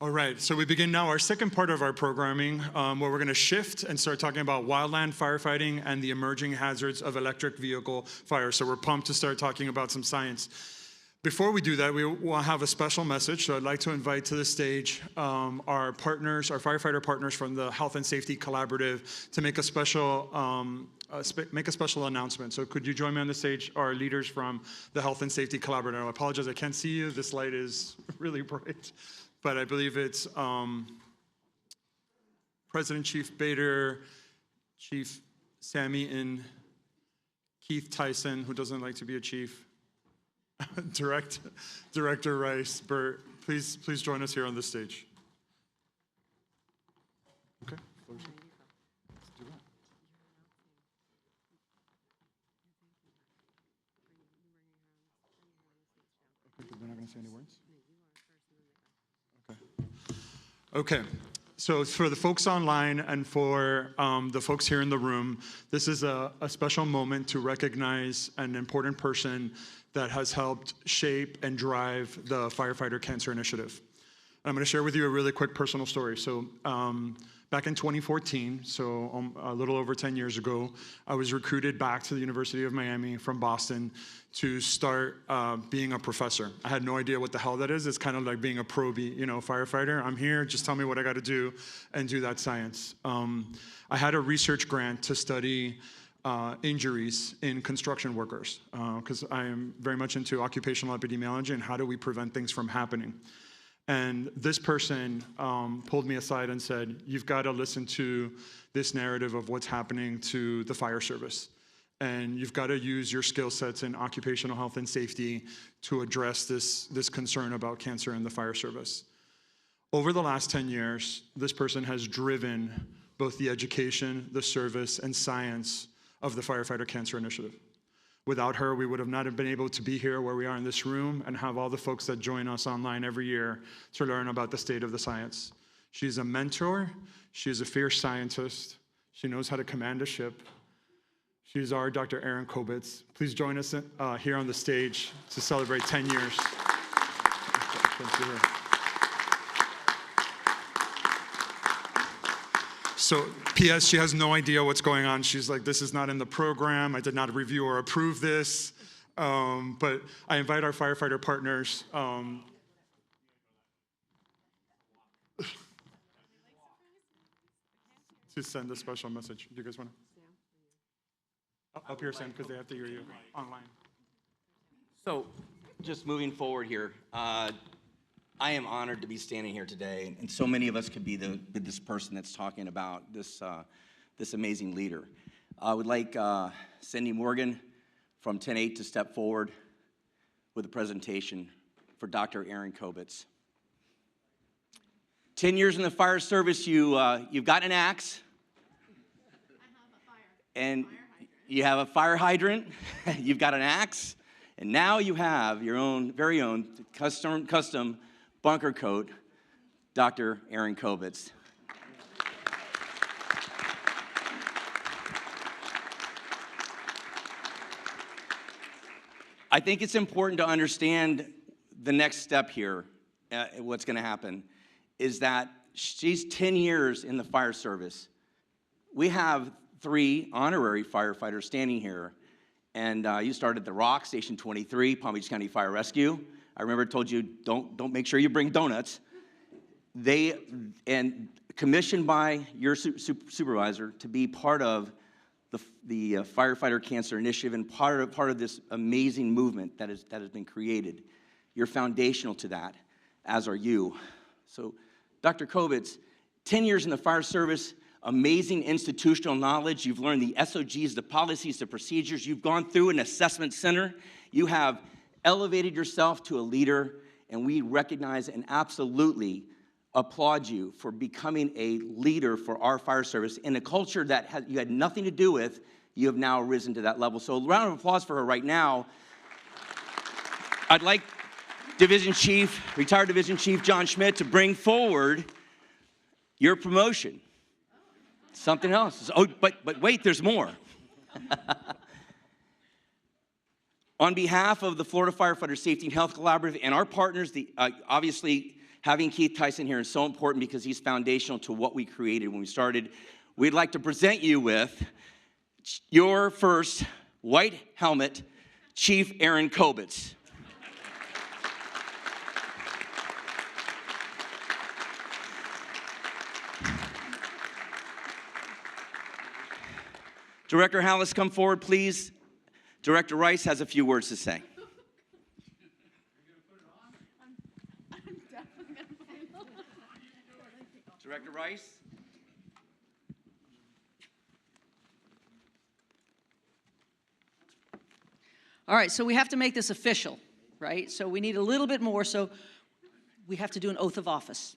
All right, so we begin now our second part of our programming, where we're going to shift and start talking about wildland firefighting and the emerging hazards of electric vehicle fire. So we're pumped to start talking about some science. Before we do that, we will have a special message. So I'd like to invite to the stage our partners, our firefighter partners from the Health and Safety Collaborative, to make a special announcement. So could you join me on the stage, our leaders from the Health and Safety Collaborative? I apologize, I can't see you. This light is really bright. But I believe it's President Chief Bader, Chief Sammy and Keith Tyson, who doesn't like to be a chief, Director Rice. Bert, please join us here on the stage. Okay. Let's do that. Okay, they're not going to say any words? Okay, so for the folks online and for the folks here in the room, this is a special moment to recognize an important person that has helped shape and drive the Firefighter Cancer Initiative. I'm going to share with you a really quick personal story. So back in 2014, so a little over 10 years ago, I was recruited back to the University of Miami from Boston to start being a professor. I had no idea what the hell that is. It's kind of like being a firefighter. I'm here, just tell me what I got to do and do that science. I had a research grant to study injuries in construction workers because I am very much into occupational epidemiology and how do we prevent things from happening. And this person pulled me aside and said, you've got to listen to this narrative of what's happening to the fire service. And you've got to use your skill sets in occupational health and safety to address this concern about cancer in the fire service. Over the last 10 years, this person has driven both the education, the service, and science of the Firefighter Cancer Initiative. Without her, we would have not been able to be here where we are in this room and have all the folks that join us online every year to learn about the state of the science. She's a mentor. She's a fierce scientist. She knows how to command a ship. She's our Dr. Erin Kobetz. Please join us here on the stage to celebrate 10 years. Thank you. So, P.S., she has no idea what's going on. She's like, this is not in the program. I did not review or approve this. But I invite our firefighter partners. To send a special message. Do you guys want to? Up here, Sam, because they have to hear you online. So, just moving forward here, I am honored to be standing here today, and so many of us could be this person that's talking about this amazing leader. I would like Cindy Morgan from 10-8 to step forward with a presentation for Dr. Erin Kobetz. 10 years in the fire service, you've got an axe. I have a fire. And you have a fire hydrant. You've got an axe. And now you have your own, very own custom bunker coat, Dr. Erin Kobetz. I think it's important to understand the next step here, what's going to happen, is that she's 10 years in the fire service. We have 3 honorary firefighters standing here, and you started the Rock, Station 23, Palm Beach County Fire Rescue. I remember I told you, don't make sure you bring donuts. And commissioned by your supervisor to be part of the Firefighter Cancer Initiative and part of this amazing movement that has been created. You're foundational to that, as are you. So, Dr. Kobetz, 10 years in the fire service, amazing institutional knowledge. You've learned the SOGs, the policies, the procedures. You've gone through an assessment center. You have elevated yourself to a leader, and we recognize and absolutely applaud you for becoming a leader for our fire service in a culture that you had nothing to do with. You have now risen to that level. So a round of applause for her right now. I'd like retired Division Chief John Schmidt to bring forward your promotion. Something else. Oh, but wait, there's more. On behalf of the Florida Firefighter Safety and Health Collaborative and our partners, obviously having Keith Tyson here is so important because he's foundational to what we created when we started. We'd like to present you with your first white helmet, Chief Aaron Kobetz. Director Hallis, come forward, please. Director Rice has a few words to say. Director Rice. All right, so we have to make this official, right? So we need a little bit more, so we have to do an oath of office.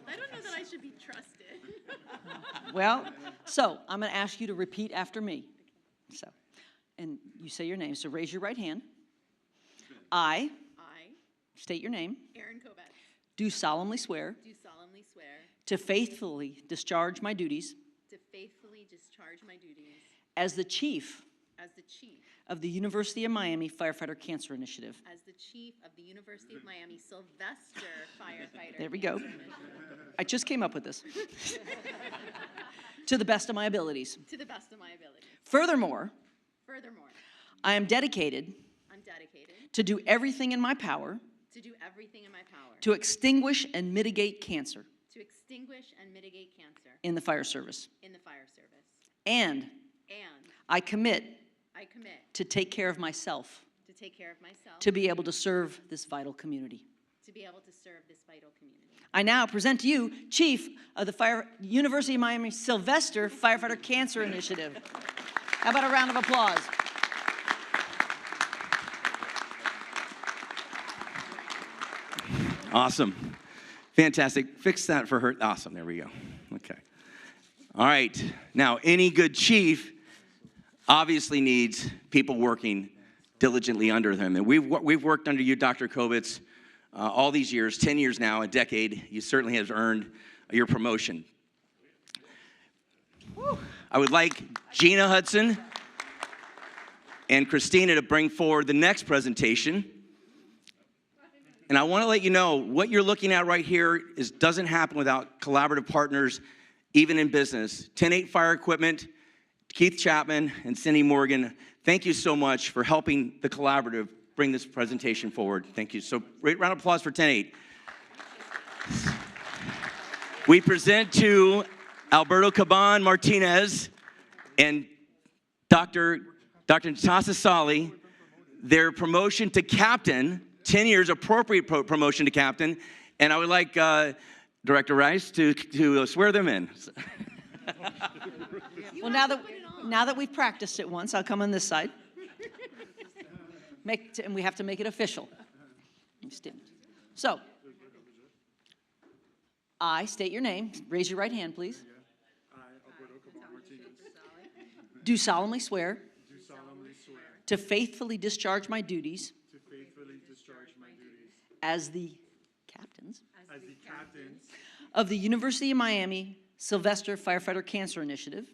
I don't know that I should be trusted. Well, so I'm going to ask you to repeat after me. So, and you say your name. So raise your right hand. I state your name. Aaron Kobetz, Do solemnly swear do solemnly swear to faithfully discharge my duties to faithfully discharge my duties as the Chief as the Chief of the University of Miami Firefighter Cancer Initiative. of the University of Miami Sylvester Firefighter There we go. Cancer Initiative, I just came up with this. To the best of my abilities. to the best of my ability. Furthermore, Furthermore, I am dedicated I'm dedicated to do everything in my power to do everything in my power to extinguish and mitigate cancer to extinguish and mitigate cancer in the fire service. in the fire service. And And I commit I commit to take care of myself to take care of myself, to be able to serve this vital community. to be able to serve this vital community. I now present to you Chief of the University of Miami Sylvester Firefighter Cancer Initiative. How about a round of applause? Awesome. Fantastic. Fix that for her. Awesome. There we go. Okay. All right. Now, any good chief obviously needs people working diligently under them. And we've worked under you, Dr. Kobetz, all these years, 10 years now, a decade. You certainly have earned your promotion. I would like Gina Hudson and Christina to bring forward the next presentation. And I want to let you know what you're looking at right here doesn't happen without collaborative partners, even in business. 10-8 Fire Equipment, Keith Chapman, and Cindy Morgan, thank you so much for helping the collaborative bring this presentation forward. Thank you. So, great round of applause for 10-8. We present to Alberto Caban-Martinez and Dr. Natasha Schaefer Solle their promotion to captain, 10 years, appropriate promotion to captain. And I would like Director Rice to swear them in. Well, now that we've practiced it once, I'll come on this side. And we have to make it official. So, I state your name. Raise your right hand, please. I, Alberto Caban-Martinez, Do solemnly swear do solemnly swear to faithfully discharge my duties to faithfully discharge my duties as the captains as the captains of the University of Miami Sylvester Firefighter Cancer Initiative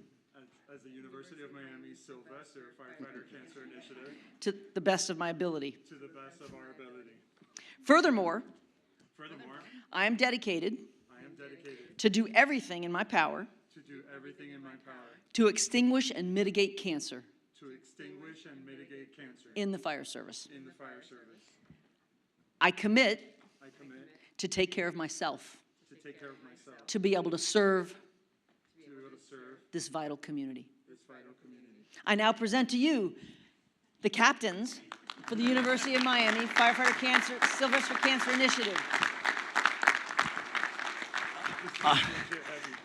as the University of Miami Sylvester Firefighter Cancer Initiative to the best of my ability. to the best of our ability. Furthermore, Furthermore, I am dedicated I am dedicated to do everything in my power to do everything in my power to extinguish and mitigate cancer to extinguish and mitigate cancer in the fire service. in the fire service. I commit I commit to take care of myself to take care of myself, to be able to serve to be able to serve this vital community. this vital community. I now present to you the captains for the University of Miami Firefighter Sylvester Cancer Initiative.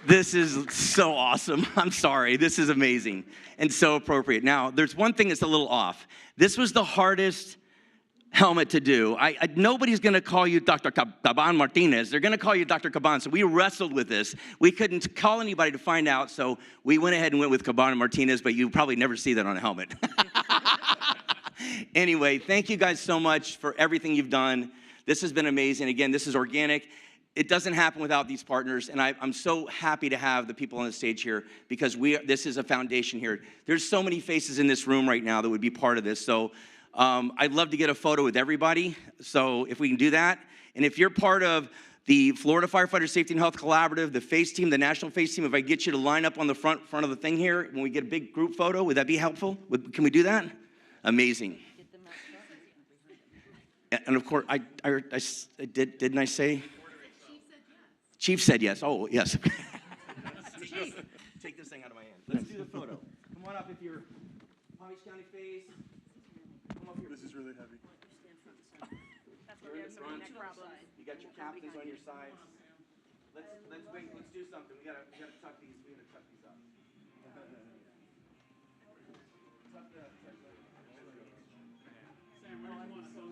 This is so awesome. I'm sorry. This is amazing and so appropriate. Now, there's one thing that's a little off. This was the hardest helmet to do. Nobody's going to call you Dr. Caban-Martinez. They're going to call you Dr. Caban. So we wrestled with this. We couldn't call anybody to find out, so we went ahead and went with Caban-Martinez, but you probably never see that on a helmet. Anyway, thank you guys so much for everything you've done. This has been amazing. Again, this is organic. It doesn't happen without these partners, and I'm so happy to have the people on the stage here because this is a foundation here. There's so many faces in this room right now that would be part of this, so I'd love to get a photo with everybody, so if we can do that. And if you're part of the Florida Firefighter Safety and Health Collaborative, the FACE team, the national FACE team, if I get you to line up on the front of the thing here, when we get a big group photo, would that be helpful? Can we do that? Amazing. And of course, didn't I say? Chief said yes. Oh, yes. Chief, take this thing out of my hand. Let's do the photo. Come on up if you're Palm Beach County FACE. Come up here. This is really heavy. You're in the front. You got your captains on your sides. Let's wait. Let's do something. We gotta tuck these. We gotta tuck these up. Sam, where do you want to go?